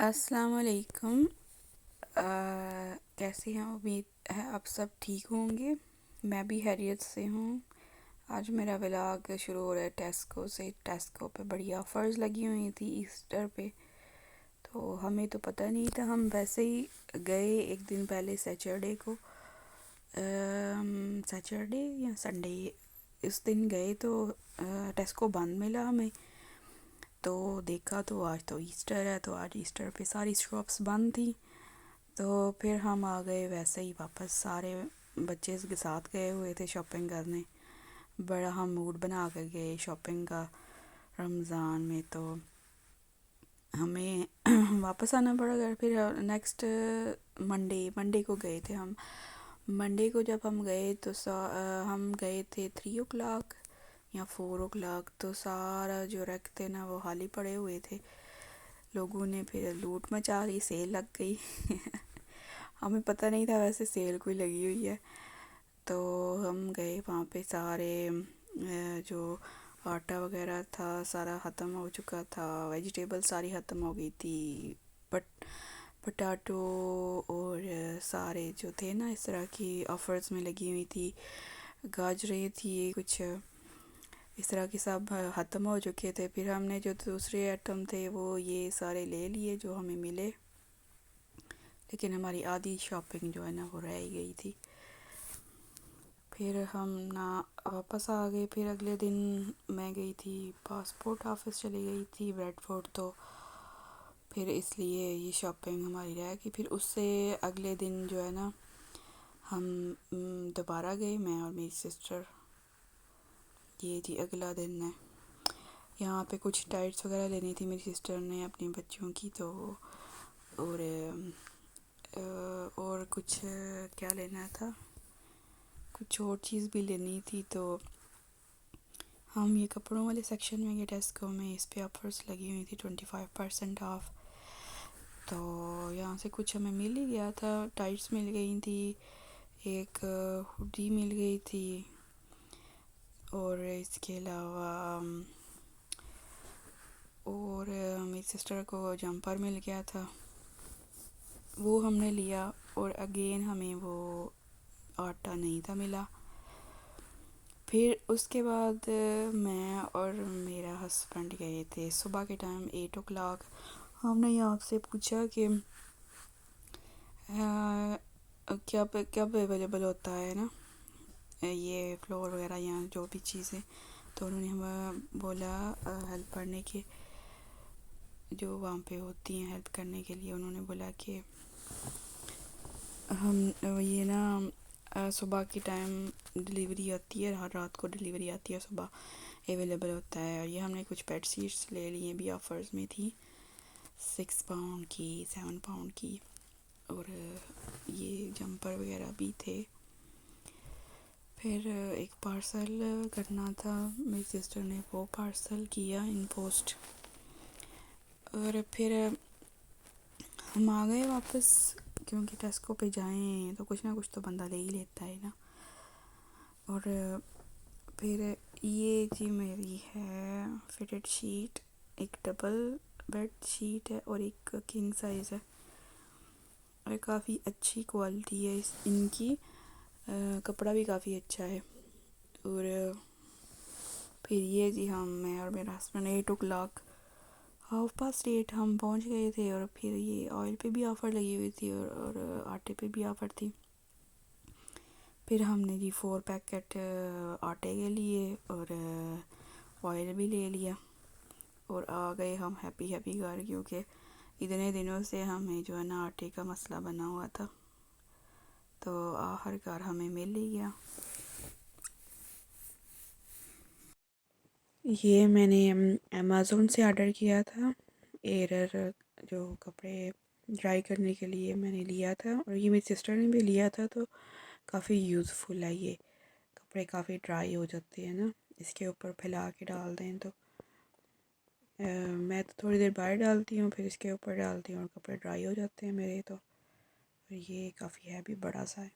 अस्सलाम वालेकुम। कैसे हैं? उम्मीद है आप सब ठीक होंगे। मैं भी खैरियत से हूँ। आज मेरा व्लॉग शुरू हो रहा है टेस्को से। टेस्को पे बड़ी ऑफ़र्स लगी हुई थी ईस्टर पे, तो हमें तो पता नहीं था। हम वैसे ही गए एक दिन पहले सैटरडे को, सैटरडे या संडे, इस दिन गए तो टेस्को बंद मिला हमें। तो देखा तो आज तो ईस्टर है, तो आज ईस्टर पे सारी शॉप्स बंद थी। तो फिर हम आ गए वैसे ही वापस। सारे बच्चे के साथ गए हुए थे शॉपिंग करने। बड़ा हम मूड बना कर गए शॉपिंग का रमज़ान में, तो हमें वापस आना पड़ा घर। फिर नेक्स्ट मंडे को गए थे हम। मंडे को जब हम गए तो हम गए थे 3 o'clock या 4 o'clock। तो सारा जो रैक थे ना वो खाली पड़े हुए थे। लोगों ने फिर लूट मचा ली, सेल लग गई। हमें पता नहीं था वैसे सेल कोई लगी हुई है। तो हम गए वहाँ पे। सारे जो आटा वगैरह था सारा ख़त्म हो चुका था। वेजिटेबल सारी ख़त्म हो गई थी। बट पोटैटो और सारे जो थे ना इस तरह की ऑफ़र्स में लगी हुई थी। गाजरें थी कुछ इस तरह के, सब ख़त्म हो चुके थे। फिर हमने जो दूसरे आइटम थे वो ये सारे ले लिए जो हमें मिले, लेकिन हमारी आधी शॉपिंग जो है ना वो रह ही गई थी। फिर हम ना वापस आ गए। फिर अगले दिन मैं गई थी पासपोर्ट ऑफिस, चली गई थी ब्रेडफोर्ड। तो फिर इसलिए ये शॉपिंग हमारी रह गई। फिर उससे अगले दिन जो है ना हम दोबारा गए, मैं और मेरी सिस्टर। ये थी अगला दिन है। यहाँ पे कुछ टाइट्स वगैरह लेनी थी मेरी सिस्टर ने अपने बच्चों की। तो और कुछ क्या लेना था, कुछ और चीज़ भी लेनी थी। तो हम ये कपड़ों वाले सेक्शन में गए टेस्को में। इस पे ऑफर्स लगी हुई थी 25% ऑफ। तो यहाँ से कुछ हमें मिल ही गया था। टाइट्स मिल गई थी, एक हुडी मिल गई थी, और इसके अलावा और मेरी सिस्टर को जंपर मिल गया था, वो हमने लिया। और अगेन हमें वो आटा नहीं था मिला। फिर उसके बाद मैं और मेरा हस्बैंड गए थे सुबह के टाइम 8 o'clock। हमने यहाँ से पूछा कि कब अवेलेबल होता है ना ये फ्लोर वगैरह यहाँ जो भी चीज़ें। तो उन्होंने हमें बोला हेल्प करने के, जो वहाँ पे होती हैं हेल्प करने के लिए, उन्होंने बोला कि हम ये ना सुबह के टाइम डिलीवरी आती है, हर रात को डिलीवरी आती है, सुबह अवेलेबल होता है। और ये हमने कुछ बेड शीट्स ले ली हैं, भी ऑफ़र्स में थी, 6 pound की, 7 pound की। और ये जंपर वगैरह भी थे। फिर एक पार्सल करना था, मेरी सिस्टर ने वो पार्सल किया इन पोस्ट। और फिर हम आ गए वापस, क्योंकि टेस्को पे जाएं तो कुछ ना कुछ तो बंदा ले ही लेता है ना। और फिर ये जी मेरी है फिटेड शीट, एक डबल बेड शीट है और एक किंग साइज़ है, और काफ़ी अच्छी क्वालिटी है इनकी। कपड़ा भी काफ़ी अच्छा है। और फिर ये जी मैं और मेरा हस्बैंड 8 o'clock, 8:30 हम पहुंच गए थे। और फिर ये ऑयल पे भी ऑफ़र लगी हुई थी और आटे पे भी ऑफ़र थी। फिर हमने जी 4 पैकेट आटे के लिए और ऑयल भी ले लिया और आ गए हम हैप्पी घर, क्योंकि इतने दिनों से हमें जो है ना आटे का मसला बना हुआ था। तो आखिरकार हमें मिल ही गया। ये मैंने अमेज़ोन से ऑर्डर किया था, एरर जो कपड़े ड्राई करने के लिए मैंने लिया था, और ये मेरी सिस्टर ने भी लिया था। तो काफ़ी यूज़फुल है ये, कपड़े काफ़ी ड्राई हो जाते हैं ना, इसके ऊपर फैला के डाल दें तो। मैं तो थोड़ी देर बाहर डालती हूँ, फिर इसके ऊपर डालती हूँ और कपड़े ड्राई हो जाते हैं मेरे। तो ये काफ़ी हैवी बड़ा सा है।